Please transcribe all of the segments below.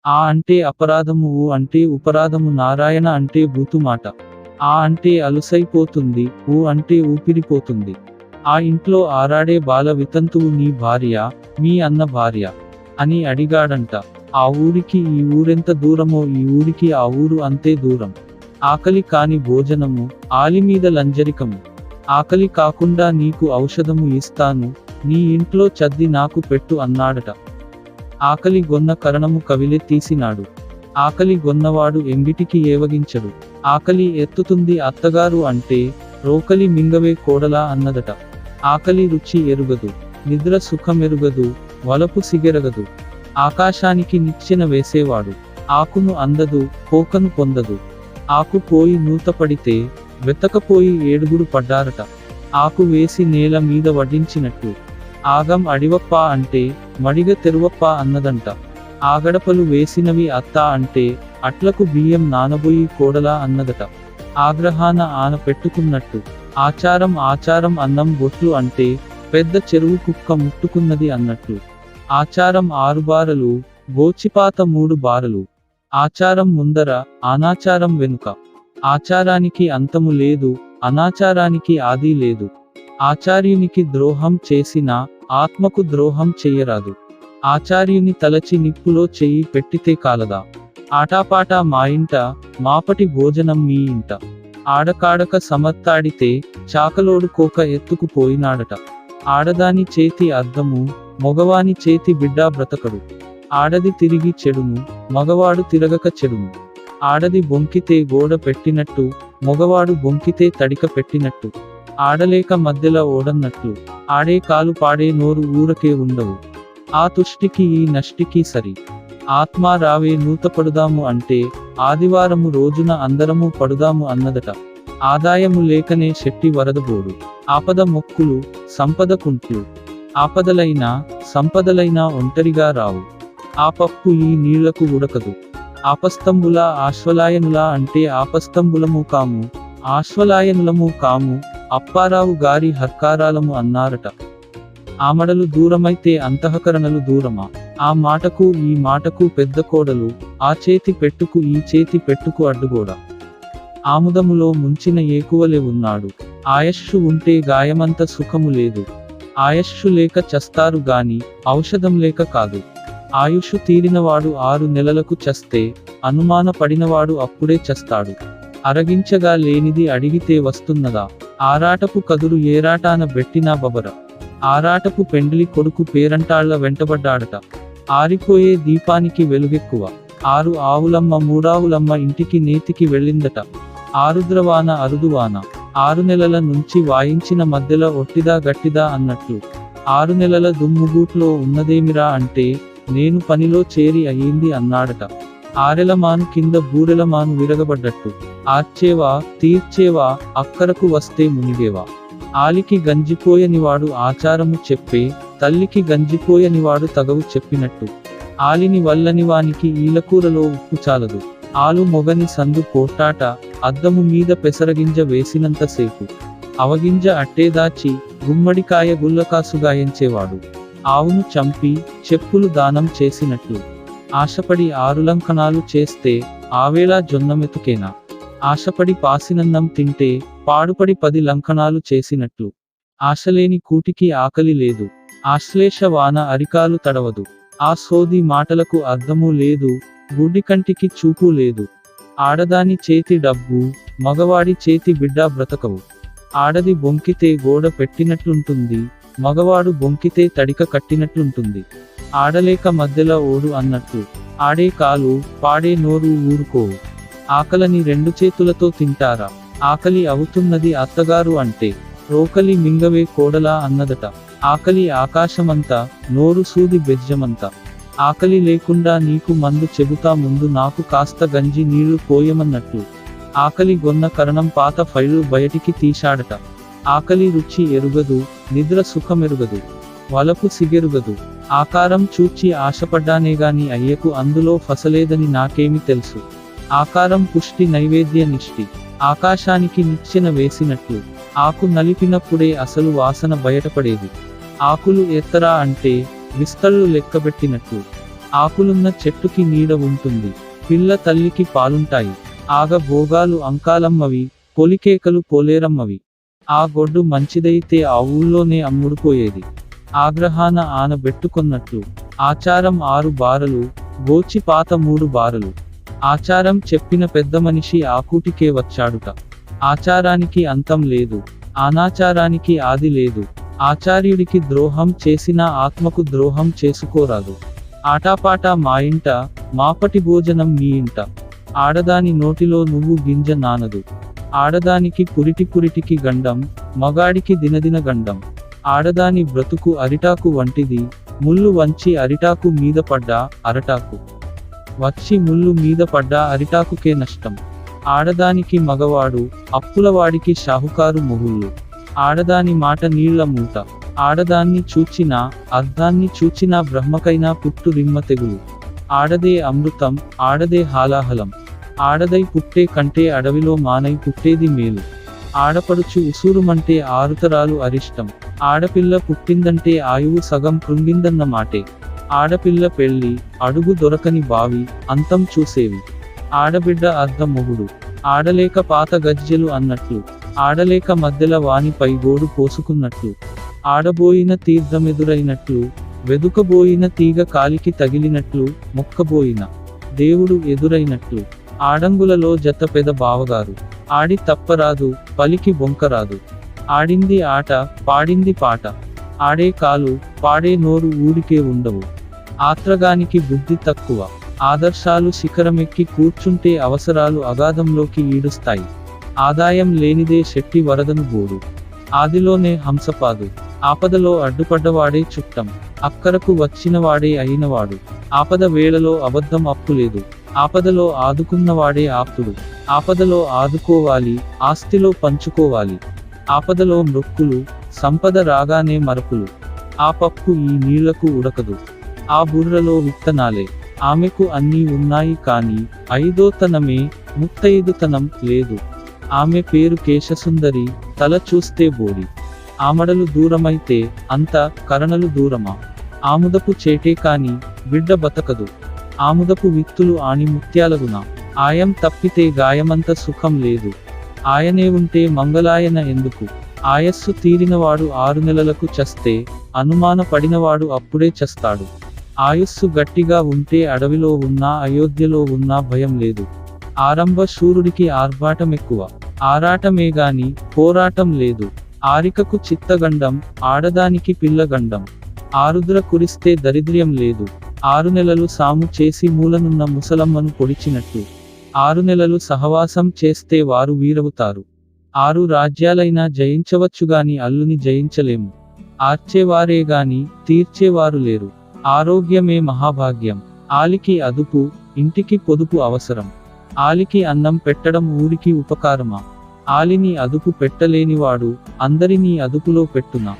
ఆ అంటే అపరాధము, ఊ అంటే ఉపరాధము, నారాయణ అంటే బూతుమాట. ఆ అంటే అలుసైపోతుంది, ఊ అంటే ఊపిరిపోతుంది. ఆ ఇంట్లో ఆరాడే బాల వితంతువు నీ భార్య, మీ అన్న భార్య అని అడిగాడంట. ఆ ఊరికి ఈ ఊరెంత దూరమో ఈ ఊరికి ఆ ఊరు అంతే దూరం. ఆకలి కాని భోజనము, ఆలిమీద లంజరికము. ఆకలి కాకుండా నీకు ఔషధము ఇస్తాను, నీ ఇంట్లో చద్ది నాకు పెట్టు అన్నాడట. ఆకలి గొన్న కరణము కవిలే తీసినాడు. ఆకలి గొన్నవాడు ఎంగిటికి ఏవగించడు. ఆకలి ఎత్తుతుంది అత్తగారు అంటే, రోకలి మింగవే కోడలా అన్నదట. ఆకలి రుచి ఎరుగదు, నిద్ర సుఖమెరుగదు, వలపు సిగెరగదు. ఆకాశానికి నిచ్చెన వేసేవాడు, ఆకును అందదు, పోకను పొందదు. ఆకు పోయి నూతపడితే, వెతకపోయి ఏడుగురు పడ్డారట. ఆకు వేసి నేల మీద వడ్డించినట్టు. ఆగం అడివప్ప అంటే, మడిగ తెరువప్ప అన్నదంట. ఆగడపలు వేసినవి అత్త అంటే, అట్లకు బియ్యం నానబోయి కోడలా అన్నదట. ఆగ్రహాన ఆన పెట్టుకున్నట్టు. ఆచారం ఆచారం అన్నం బొట్లు అంటే, పెద్ద చెరువు కుక్క ముట్టుకున్నది అన్నట్లు. ఆచారం 6 బారలు, గోచిపాత 3 బారలు. ఆచారం ముందర, అనాచారం వెనుక. ఆచారానికి అంతము లేదు, అనాచారానికి ఆది లేదు. ఆచార్యునికి ద్రోహం చేసినా, ఆత్మకు ద్రోహం చెయ్యరాదు. ఆచార్యుని తలచి నిప్పులో చెయ్యి పెట్టితే కాలదా. ఆటాపాటా మా ఇంట, మాపటి భోజనం మీ ఇంట. ఆడకాడక సమత్తాడితే, చాకలోడు కోక ఎత్తుకు పోయినాడట. ఆడదాని చేతి అర్ధము, మొగవాని చేతి బిడ్డా బ్రతకడు. ఆడది తిరిగి చెడును, మగవాడు తిరగక చెడును. ఆడది బొంకితే గోడ పెట్టినట్టు, మొగవాడు బొంకితే తడిక పెట్టినట్టు. ఆడలేక మధ్యల ఓడన్నట్లు. ఆడే కాలు పాడే నోరు ఊరకే ఉండవు. ఆ తుష్టికి ఈ నష్టికి సరి. ఆత్మా రావే నూతపడుదాము అంటే, ఆదివారము రోజున అందరము పడుదాము అన్నదట. ఆదాయము లేకనే శెట్టి వరదబోడు. ఆపద మొక్కులు, సంపద కుంట్లు. ఆపదలైనా, సంపదలైనా ఒంటరిగా రావు. ఆ పప్పు ఈ నీళ్లకు ఉడకదు. ఆపస్తంబులా ఆశ్వలాయనులా అంటే ఆపస్తంబులము కాము, ఆశ్వలాయనులము కాము. అప్పారావు గారి హర్కారాలము అన్నారట. ఆమడలు దూరమైతే అంతఃకరణలు దూరమా. ఆ మాటకు ఈ మాటకు పెద్ద కోడలు, ఆ చేతి పెట్టుకు ఈ చేతి పెట్టుకు అడ్డుగోడ. ఆముదములో ముంచిన ఏకువలే ఉన్నాడు. ఆయస్సు ఉంటే గాయమంత సుఖము లేదు. ఆయస్సు లేక చస్తారు గాని, ఔషధం లేక కాదు. ఆయుషు తీరినవాడు 6 నెలలకు చస్తే, అనుమాన పడినవాడు అప్పుడే చస్తాడు. అరగించగా లేనిది అడిగితే వస్తున్నదా. ఆరాటపు కదురు ఏరాటాన బెట్టినా బబర. ఆరాటపు పెండ్లి కొడుకు పేరంటాళ్ల వెంటబడ్డాడట. ఆరిపోయే దీపానికి వెలుగెక్కువ. 6 ఆవులమ్మ 3 ఆవులమ్మ ఇంటికి నేతికి వెళ్ళిందట. ఆరుద్రవాన అరుదువాన. 6 నెలల నుంచి వాయించిన మధ్యల ఒట్టిదా గట్టిదా అన్నట్లు. 6 నెలల దుమ్ముగూట్లో ఉన్నదేమిరా అంటే, నేను పనిలో చేరి అయ్యింది అన్నాడట. ఆరెలమాను కింద బూరెలమాను విరగబడ్డట్టు. ఆర్చేవా, తీర్చేవా, అక్కరకు వస్తే మునిగేవా. ఆలికి గంజిపోయనివాడు ఆచారము చెప్పే, తల్లికి గంజిపోయనివాడు తగవు చెప్పినట్టు. ఆలిని వల్లనివానికి ఈలకూరలో ఉప్పు చాలదు. ఆలు మొగని సందు పోట్టాట, అద్దము మీద పెసరగింజ వేసినంతసేపు. అవగింజ అట్టేదాచి, గుమ్మడికాయ గుల్లకాసుగాయించేవాడు. ఆవును చంపి, చెప్పులు దానం చేసినట్లు. ఆశపడి 6 లంకణాలు చేస్తే, ఆవేళ జొన్నమెతుకేనా. ఆశపడి పాసినన్నం తింటే, పాడుపడి 10 లంకణాలు చేసినట్లు. ఆశలేని కూటికి ఆకలి లేదు. ఆశ్లేష వాన అరికాలు తడవదు. ఆ సోది మాటలకు అర్థమూ లేదు, గుడ్డికంటికి చూపు లేదు. ఆడదాని చేతి డబ్బు, మగవాడి చేతి బిడ్డ బ్రతకవు. ఆడది బొంకితే గోడ పెట్టినట్లుంటుంది, మగవాడు బొంకితే తడిక కట్టినట్లుంటుంది. ఆడలేక మధ్యల ఓడు అన్నట్లు. ఆడే కాలు, పాడే నోరు ఊరుకోవు. ఆకలని 2 చేతులతో తింటారా. ఆకలి అవుతున్నది అత్తగారు అంటే, రోకలి మింగవే కోడలా అన్నదట. ఆకలి ఆకాశమంతా, నోరు సూది బెజ్జమంతా. ఆకలి లేకుండా నీకు మందు చెబుతా ముందు నాకు కాస్త గంజి నీళ్లు పోయమన్నట్లు. ఆకలి గొన్న కరణం పాత ఫైళ్లు బయటికి తీశాడట. ఆకలి రుచి ఎరుగదు, నిద్ర సుఖమెరుగదు, వలపు సిగెరుగదు. ఆకారం చూచి ఆశపడ్డానేగాని అయ్యకు అందులో ఫసలేదని నాకేమి తెలుసు. ఆకారం పుష్టి నైవేద్య నిష్టి. ఆకాశానికి నిచ్చెన వేసినట్లు. ఆకు నలిపినప్పుడే అసలు వాసన బయటపడేది. ఆకులు ఎత్తరా అంటే, విస్తళ్ళు లెక్కబెట్టినట్లు. ఆకులున్న చెట్టుకి నీడ ఉంటుంది, పిల్ల తల్లికి పాలుంటాయి. ఆగ భోగాలు అంకాలమ్మవి, పొలికేకలు పోలేరమ్మవి. ఆ గొడ్డు మంచిదైతే ఆ ఊళ్ళోనే అమ్ముడుపోయేది. ఆగ్రహాన ఆనబెట్టుకొన్నట్లు. ఆచారం 6 బారలు, గోచి పాత 3 బారలు. ఆచారం చెప్పిన పెద్దమనిషి ఆకూటికే వచ్చాడుట. ఆచారానికి అంతం లేదు, అనాచారానికి ఆది లేదు. ఆచార్యుడికి ద్రోహం చేసినా ఆత్మకు ద్రోహం చేసుకోరాదు. ఆటాపాటా మా ఇంట, మాపటి భోజనం మీ ఇంట. ఆడదాని నోటిలో నువ్వు గింజ నానదు. ఆడదానికి పురిటికి గండం, మగాడికి దినదిన గండం. ఆడదాని బ్రతుకు అరిటాకు వంటిది, ముళ్ళు వంచి అరిటాకు మీద పడ్డా అరటాకు వచ్చి ముళ్ళు మీద పడ్డా అరిటాకుకే నష్టం. ఆడదానికి మగవాడు, అప్పులవాడికి షాహుకారు మొగుళ్ళు. ఆడదాని మాట నీళ్ల మూట. ఆడదాన్ని చూచినా, అర్ధాన్ని చూచినా బ్రహ్మకైనా పుట్టు రిమ్మ తెగులు. ఆడదే అమృతం, ఆడదే హాలాహలం. ఆడదై పుట్టే కంటే అడవిలో మానై పుట్టేది మేలు. ఆడపడుచు ఉసూరుమంటే 6 తరాలు అరిష్టం. ఆడపిల్ల పుట్టిందంటే ఆయువు సగం కృంగిందన్న మాటే. ఆడపిల్ల పెళ్ళి, అడుగు దొరకని బావి, అంతం చూసేవి. ఆడబిడ్డ అర్ధ మొగుడు. ఆడలేక పాత గజ్జెలు అన్నట్లు. ఆడలేక మధ్యల వానిపై గోడు పోసుకున్నట్లు. ఆడబోయిన తీర్థమెదురైనట్లు, వెదుకబోయిన తీగ కాలికి తగిలినట్లు, మొక్కబోయిన దేవుడు ఎదురైనట్లు. ఆడంగులలో జత పెద బావగారు. ఆడి తప్పరాదు, పలికి బొంకరాదు. ఆడింది ఆట, పాడింది పాట. ఆడే కాలు, పాడే నోరు ఊరికే ఉండవు. ఆత్రగానికి బుద్ధి తక్కువ. ఆదర్శాలు శిఖరమెక్కి కూర్చుంటే అవసరాలు అగాధంలోకి ఈడుస్తాయి. ఆదాయం లేనిదే శెట్టి వరదను గోడు. ఆదిలోనే హంసపాదు. ఆపదలో అడ్డుపడ్డవాడే చుట్టం. అక్కరకు వచ్చినవాడే అయినవాడు. ఆపద వేళలో అబద్ధం అప్పులేదు. ఆపదలో ఆదుకున్నవాడే ఆప్తుడు. ఆపదలో ఆదుకోవాలి, ఆస్తిలో పంచుకోవాలి. ఆపదలో మృక్కులు, సంపద రాగానే మరపులు. ఆ పప్పు ఈ నీళ్లకు ఉడకదు. ఆ బుర్రలో విత్తనాలే. ఆమెకు అన్నీ ఉన్నాయి కానీ 5వ ముత్తైదుతనం లేదు. ఆమె పేరు కేశసుందరి, తల చూస్తే బోడి. ఆమడలు దూరమైతే అంత కరణలు దూరమా. ఆముదపు చేటే కాని బిడ్డ బతకదు. ఆముదపు విత్తులు ఆని ముత్యాలగున. ఆయం తప్పితే గాయమంత సుఖం లేదు. ఆయనే ఉంటే మంగళాయన ఎందుకు. ఆయస్సు తీరినవాడు 6 నెలలకు చస్తే, అనుమాన పడినవాడు అప్పుడే చస్తాడు. ఆయుస్సు గట్టిగా ఉంటే అడవిలో ఉన్నా అయోధ్యలో ఉన్నా భయం లేదు. ఆరంభ శూరుడికి ఆర్భాటమెక్కువ. ఆరాటమేగాని పోరాటం లేదు. ఆరికకు చిత్తగండం, ఆడదానికి పిల్లగండం. ఆరుద్ర కురిస్తే దరిద్ర్యం లేదు. 6 నెలలు సాము చేసి మూలనున్న ముసలమ్మను పొడిచినట్టు. 6 నెలలు సహవాసం చేస్తే వారు వీరవుతారు. 6 రాజ్యాలైనా జయించవచ్చుగాని అల్లుని జయించలేము. ఆర్చేవారేగాని తీర్చేవారు లేరు. ఆరోగ్యమే మహాభాగ్యం. ఆలికి అదుపు, ఇంటికి పొదుపు అవసరం. ఆలికి అన్నం పెట్టడం ఊరికి ఉపకారమా. ఆలిని అదుపు పెట్టలేనివాడు అందరినీ అదుపులో పెట్టునా.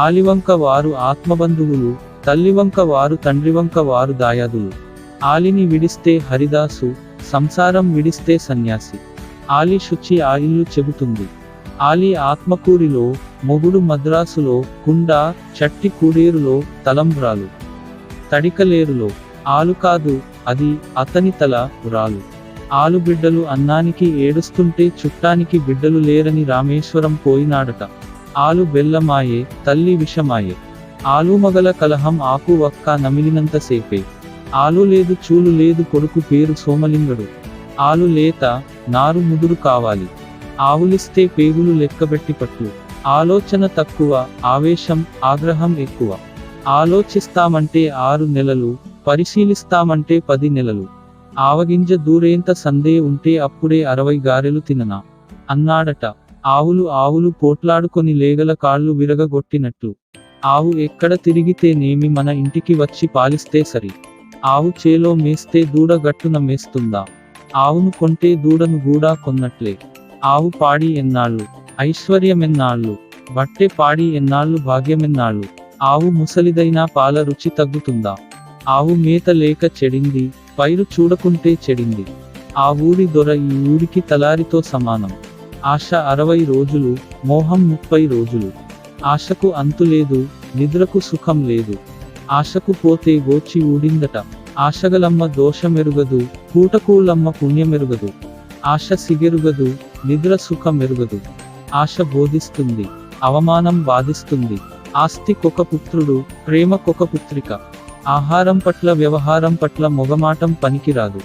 ఆలివంక వారు ఆత్మబంధువులు, తల్లివంక వారు తండ్రివంక వారు దాయాదులు. ఆలిని విడిస్తే హరిదాసు, సంసారం విడిస్తే సన్యాసి. ఆలి శుచి ఆ ఇల్లు చెబుతుంది. ఆలి ఆత్మకూరిలో, మొగుడు మద్రాసులో, కుండ చట్టి కూడేరులో, తలంబ్రాలు తడికలేరులో. ఆలు కాదు, అది అతని తల రాలు. ఆలు బిడ్డలు అన్నానికి ఏడుస్తుంటే చుట్టానికి బిడ్డలు లేరని రామేశ్వరం పోయినాడట. ఆలు బెల్లమాయే, తల్లి విషమాయే. ఆలుమగల కలహం ఆకు వక్క నమిలినంతసేపే. ఆలు లేదు చూలు లేదు కొడుకు పేరు సోమలింగడు. ఆలు లేత, నారు ముదురు కావాలి. ఆవులిస్తే పేగులు లెక్కబెట్టి పట్లు. ఆలోచన తక్కువ, ఆవేశం ఆగ్రహం ఎక్కువ. ఆలోచిస్తామంటే 6 నెలలు, పరిశీలిస్తామంటే 10 నెలలు. ఆవగింజ దూరేంత సందే ఉంటే అప్పుడే 60 గారెలు తిననా అన్నాడట. ఆవులు పోట్లాడుకొని లేగల కాళ్ళు విరగగొట్టినట్లు. ఆవు ఎక్కడ తిరిగితే నేమి మన ఇంటికి వచ్చి పాలిస్తే సరి. ఆవు చేలో మేస్తే దూడ గట్టున మేస్తుందా. ఆవును కొంటే దూడను గూడా కొన్నట్లే. ఆవు పాడి ఎన్నాళ్ళు, ఐశ్వర్యమెన్నాళ్ళు. బట్టె పాడి ఎన్నాళ్ళు, భాగ్యమెన్నాళ్ళు. ఆవు ముసలిదైనా పాల రుచి తగ్గుతుందా. ఆవు మేత లేక చెడింది, పైరు చూడకుంటే చెడింది. ఆ ఊరి దొర ఈ ఊరికి తలారితో సమానం. ఆశ 60 రోజులు, మోహం 30 రోజులు. ఆశకు అంతులేదు, నిద్రకు సుఖం లేదు. ఆశకు పోతే గోచి ఊడిందట. ఆశగలమ్మ దోషమెరుగదు, పూటకూలమ్మ పుణ్యమెరుగదు. ఆశ సిగెరుగదు, నిద్ర సుఖమెరుగదు. ఆశ బోధిస్తుంది, అవమానం బాధిస్తుంది. ఆస్తికొక పుత్రుడు, ప్రేమకొక పుత్రిక. ఆహారం పట్ల వ్యవహారం పట్ల మొగమాటం పనికిరాదు.